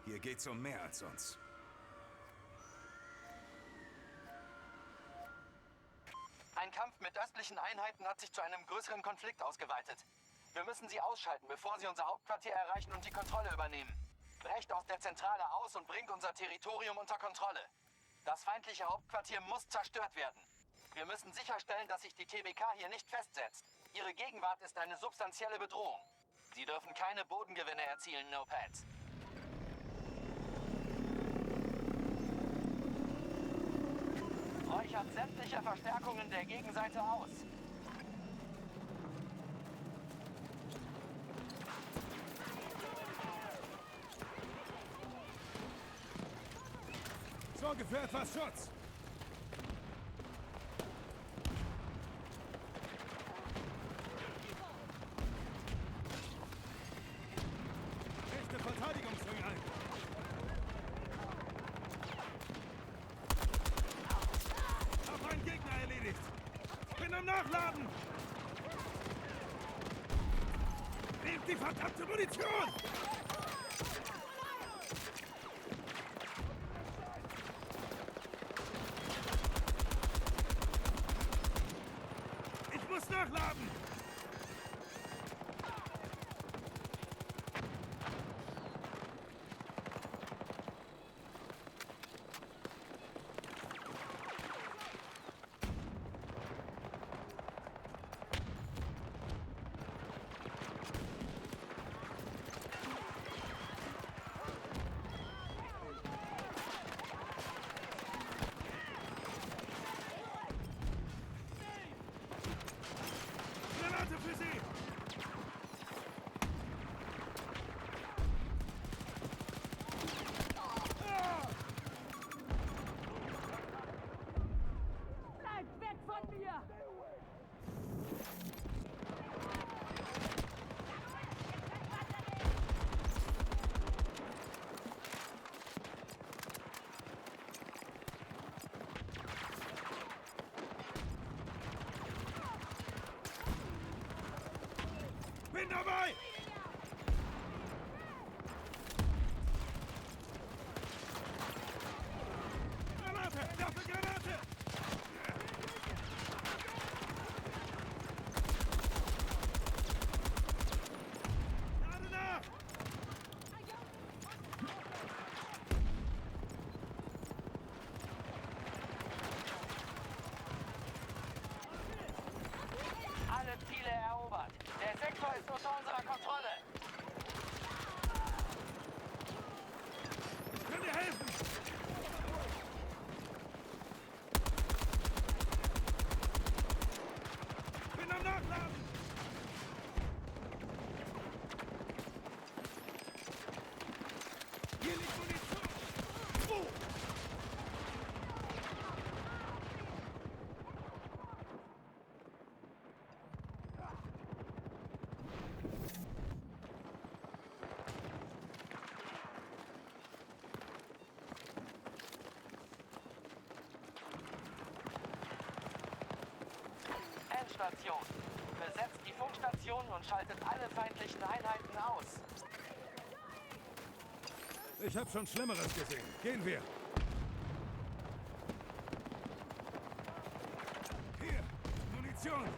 Hier geht's um mehr als uns. Ein Kampf mit östlichen Einheiten hat sich zu einem größeren Konflikt ausgeweitet. Wir müssen sie ausschalten, bevor sie unser Hauptquartier erreichen und die Kontrolle übernehmen. Brecht aus der Zentrale aus und bringt unser Territorium unter Kontrolle. Das feindliche Hauptquartier muss zerstört werden. Wir müssen sicherstellen, dass sich die TBK hier nicht festsetzt. Ihre Gegenwart ist eine substanzielle Bedrohung. Sie dürfen keine Bodengewinne erzielen, No-Pads. Räuchert sämtliche Verstärkungen der Gegenseite aus. Sorge für etwas Schutz! Echte Verteidigungsring ein! Hab einen Gegner erledigt! Bin am Nachladen! Nehmt die verdammte Munition! Ich muss nachladen! Granate für Sie! Bleibt weg von mir! Bin dabei! Granate! Dafür Granate! Gerade nach! Alle Ziele erobert. Der Sektor ist unter unserer Kontrolle. Ich kann dir helfen! Bin am Nachladen! Hier liegt Munition! Oh! Endstation. Besetzt die Funkstationen und schaltet alle feindlichen Einheiten aus. Ich habe schon Schlimmeres gesehen. Gehen wir! Hier! Munition!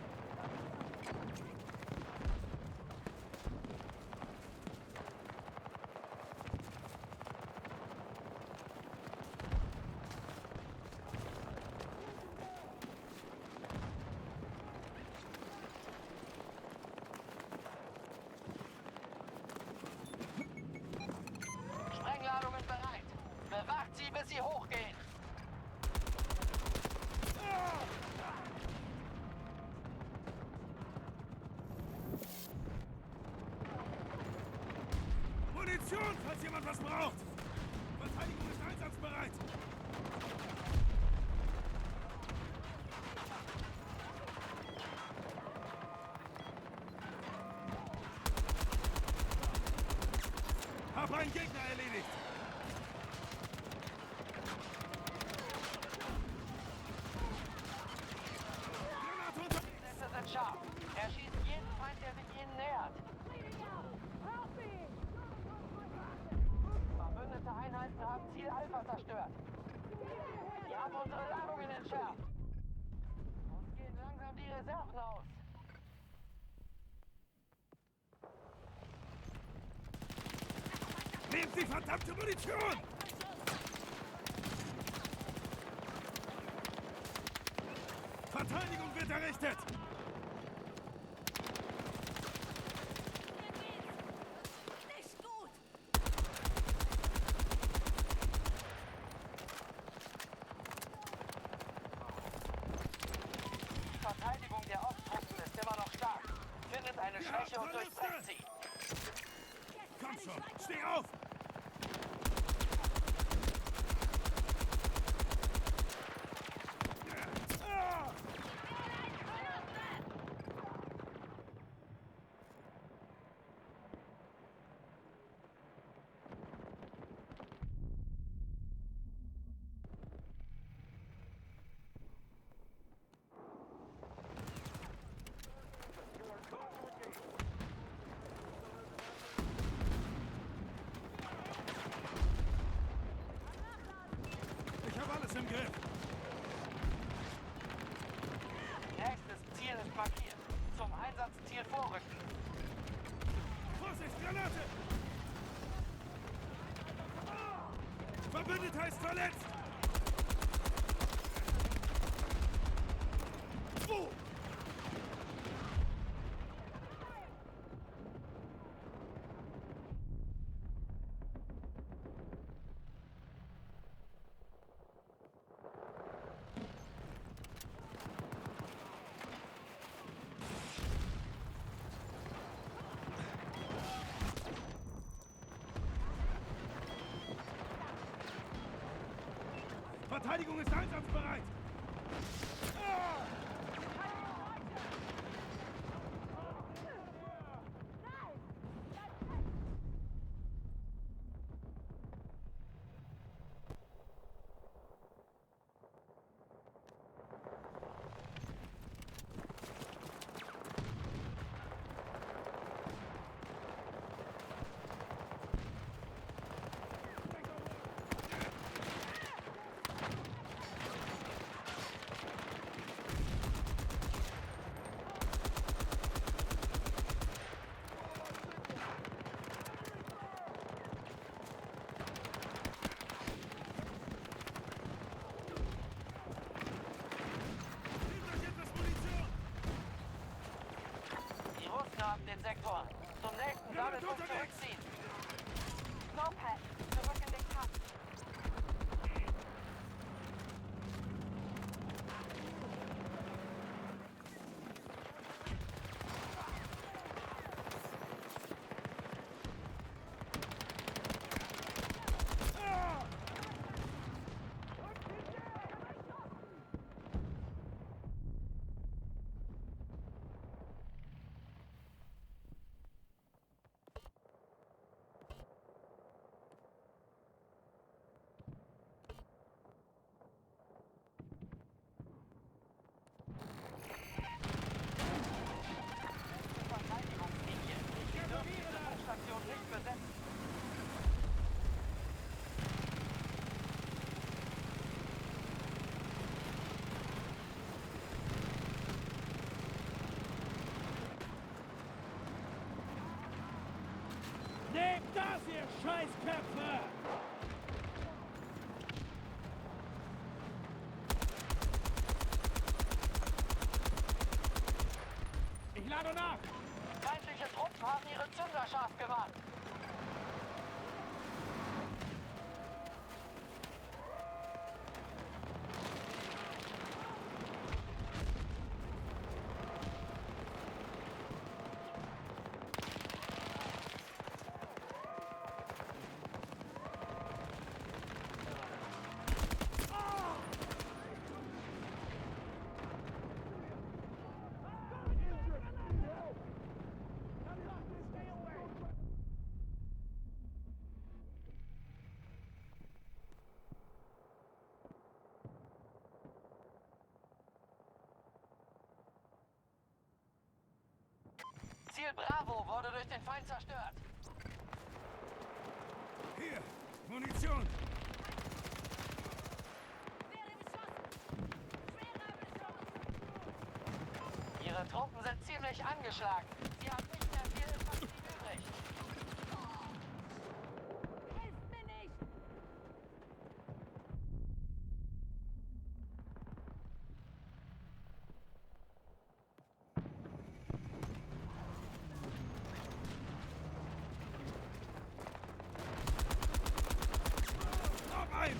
Sprengladungen bereit. Bewacht sie, bis sie hochgehen. Munition, falls jemand was braucht! Verteidigung ist einsatzbereit! Hab einen Gegner erledigt! Granate unter... Sätze sind scharf. Erschießt jeden Feind, der sich ihnen nähert. Verbündete haben Ziel Alpha zerstört. Wir haben unsere Ladungen entschärft. Uns gehen langsam die Reserven aus. Nehmt die verdammte Munition! Verteidigung wird errichtet! Nicht gut! Die Verteidigung der Osttruppen ist immer noch stark. Findet eine Schwäche und durchbrecht sie. Komm schon, steh auf! Ah! Ich habe alles im Griff. Nächstes Ziel ist markiert. Zum Einsatzziel vorrücken. Vorsicht, Granate! Verbündeter ist verletzt! Wo? Verteidigung ist einsatzbereit! Ah! Nehmt euch etwas Munition! Die Russen haben den Sektor. Zum nächsten Sammelpunkt zurückziehen. Snowpad, zurück in den Kampf. Ah! Verteidigungslinie. Wir dürfen diese Funkstation nicht besetzen. Nehmt das, ihr Scheißköpfe! Ich lade nach! Feindliche Truppen haben ihre Zünder scharf gemacht. Ziel Bravo wurde durch den Feind zerstört. Hier, Munition! Ihre Truppen sind ziemlich angeschlagen. Sie haben nicht mehr viel Infanterie übrig. Hilft mir nicht! Noch ein!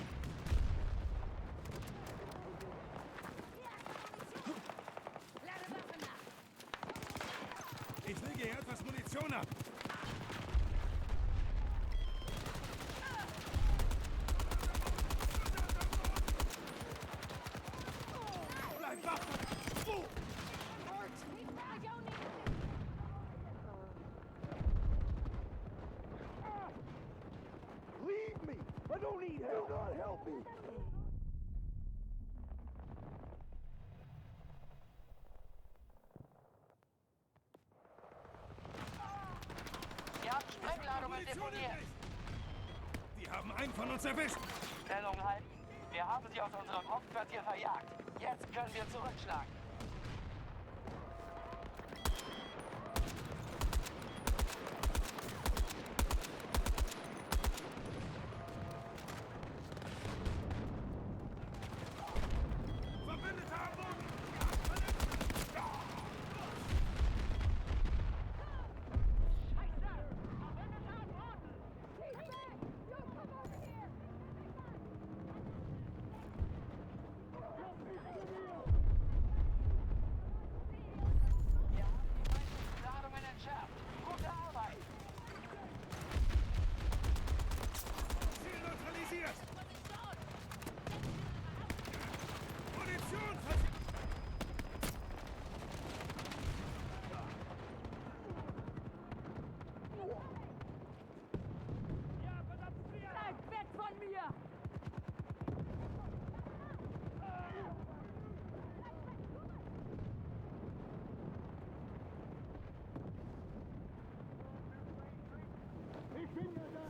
Lade Waffen nach! Ich lege hier etwas Munition ab. Bleib wach! Oh. Leave me! I don't need help! Do not help me! Wir haben Sprengladungen Munition deponiert. übrig. Die haben einen von uns erwischt. Stellung halten. Wir haben sie aus unserem Hauptquartier verjagt. Jetzt können wir zurückschlagen. Verbündete am Boden! Wir haben die meisten Ladungen entschärft. Gute Arbeit. Ziel neutralisiert! Munition verzichtet! Bleib weg von mir! Ich bin ja da!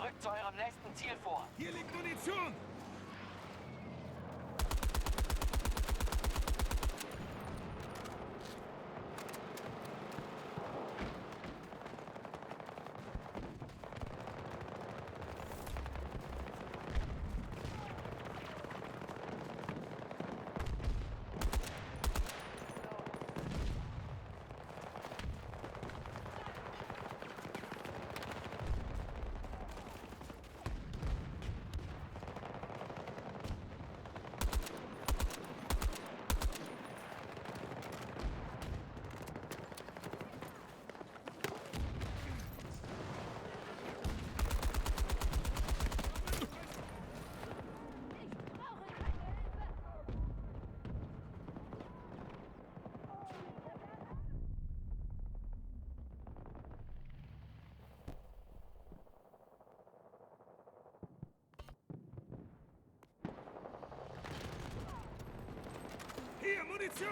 Rückt zu eurem nächsten Ziel vor. Hier liegt Munition! Hier, Munition!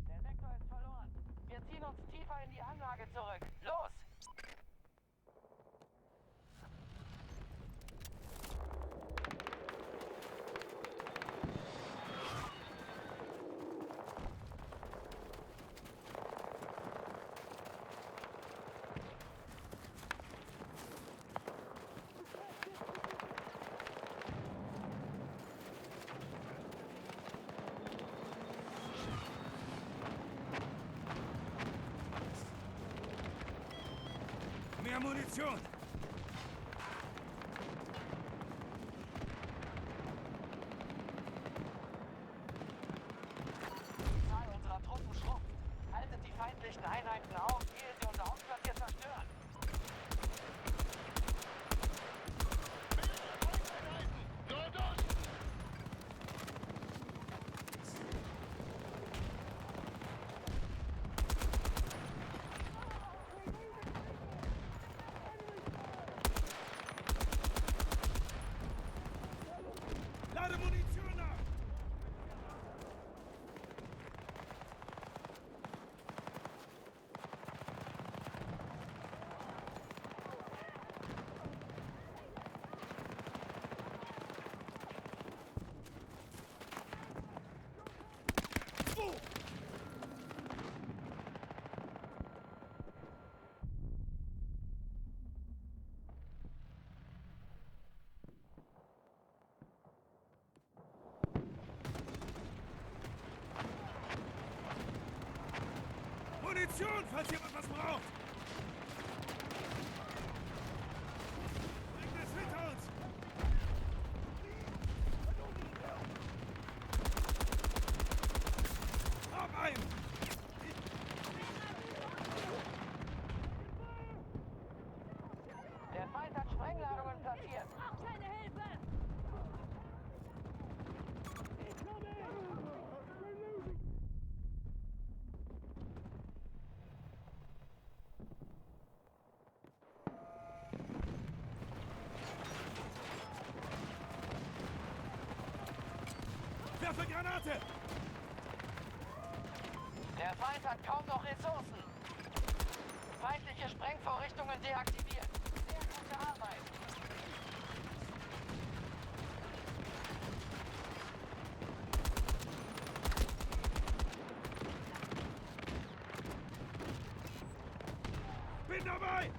Der Sektor ist verloren. Wir ziehen uns tiefer in die Anlage zurück. Los! Mehr Munition! Die Zahl unserer Truppen schrumpft. Haltet die feindlichen Einheiten auf, ehe sie unser Hauptquartier zerstören. falls jemand was braucht! Bringt es hinter uns! Hab einen! Der Feind hat Sprengladungen platziert. Braucht keine Hilfe! Werfe Granate! Der Feind hat kaum noch Ressourcen. Feindliche Sprengvorrichtungen deaktiviert. Sehr gute Arbeit. Bin dabei!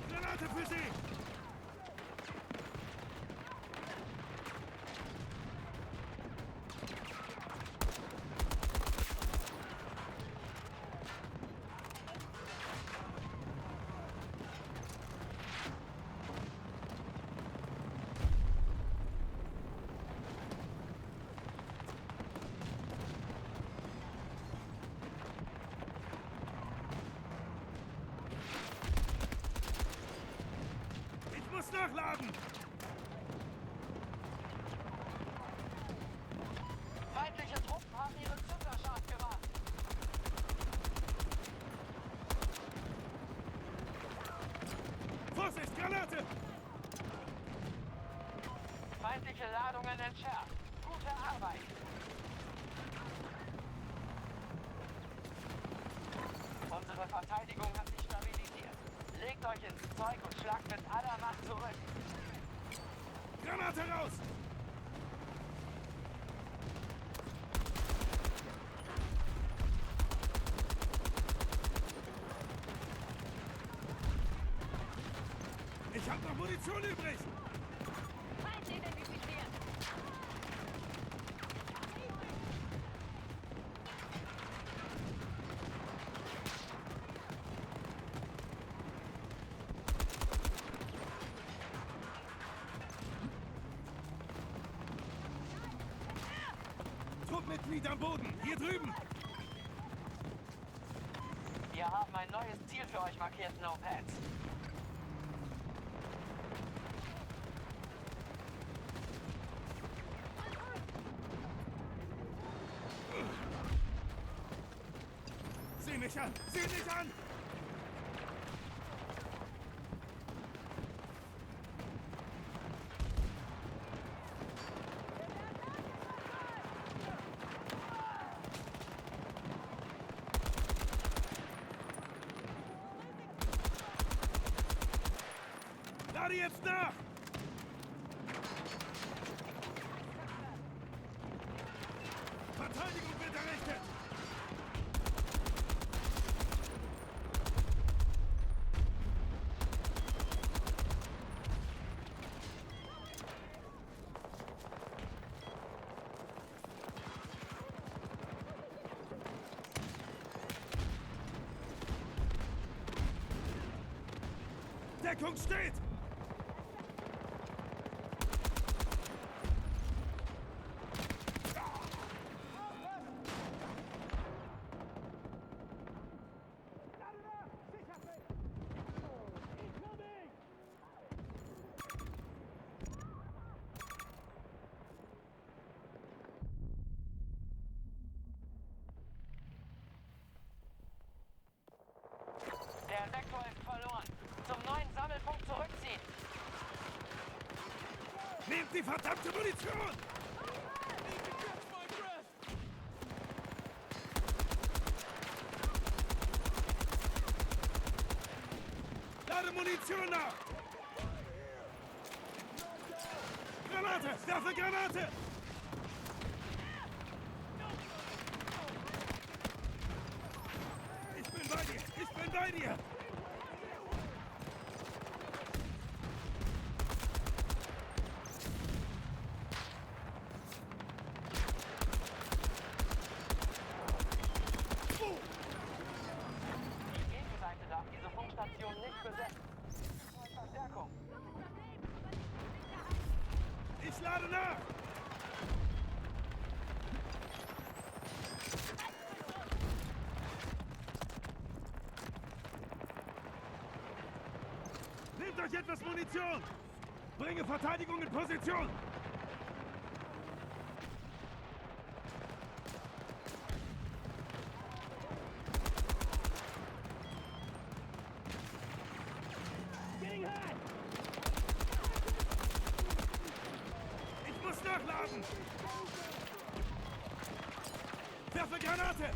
Granate für Sie! Ich muss nachladen! Feindliche Truppen haben ihren Zünder scharf gemacht. Vorsicht, Granate! Feindliche Ladungen entschärft. Gute Arbeit. Unsere Verteidigung hat sich stabilisiert. Legt euch ins Zeug und schlagt mit aller Macht zurück. Granate raus! Ich hab noch Munition übrig! Feind identifiziert! Truppmitglied am Boden! Hier drüben! Wir haben ein neues Ziel für euch markiert, No-Pads. Sieh mich an! Sieh mich an! Lade jetzt nach! Verteidigung wird errichtet! Deckung steht! Der Sektor ist verloren. Zum neuen Sammelpunkt zurückziehen. Nehmt die verdammte Munition! Lade Munition nach! Granate! Werfe Granate! Ich bin bei dir! Ich bin bei dir! euch etwas Munition! Bringe Verteidigung in Position! Ich muss nachladen! Werfe Granate!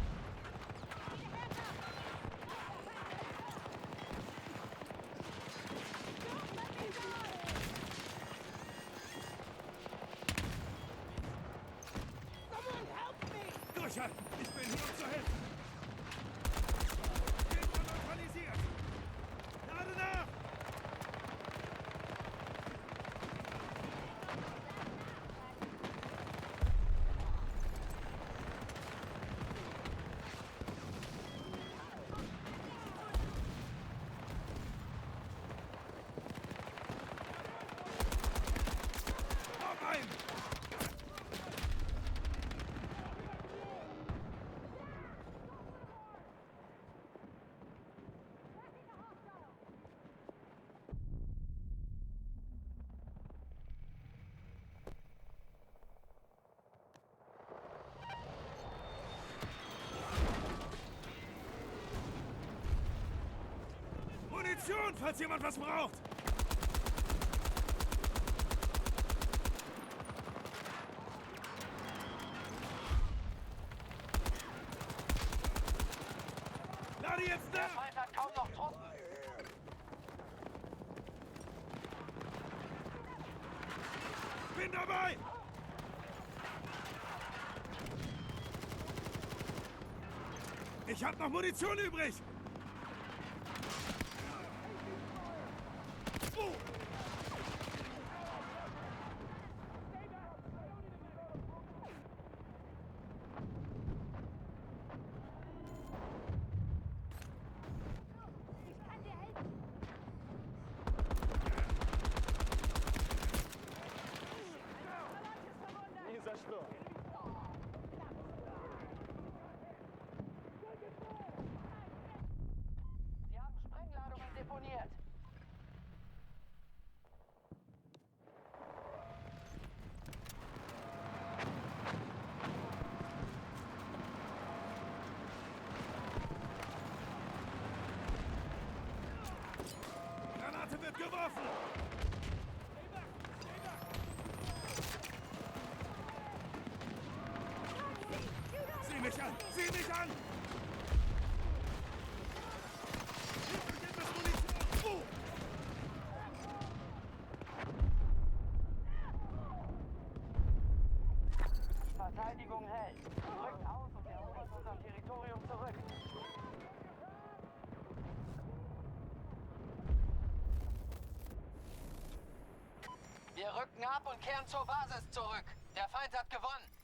Durchhalten! Ich bin hier, um zu helfen! Gegner neutralisiert! Lade nach! Hau rein! Munition, falls jemand was braucht! Lade jetzt Der nach! Feind hat kaum noch Truppen. Bin dabei! Ich hab noch Munition übrig! Oh. Sie haben Sprengladungen deponiert. Granate wird geworfen! Sieh mich an! Sieh mich an! Gebt euch etwas Munition! Oh. Verteidigung hält. Rückt aus und erobert unser Territorium zurück. Wir rücken ab und kehren zur Basis zurück. Der Feind hat gewonnen.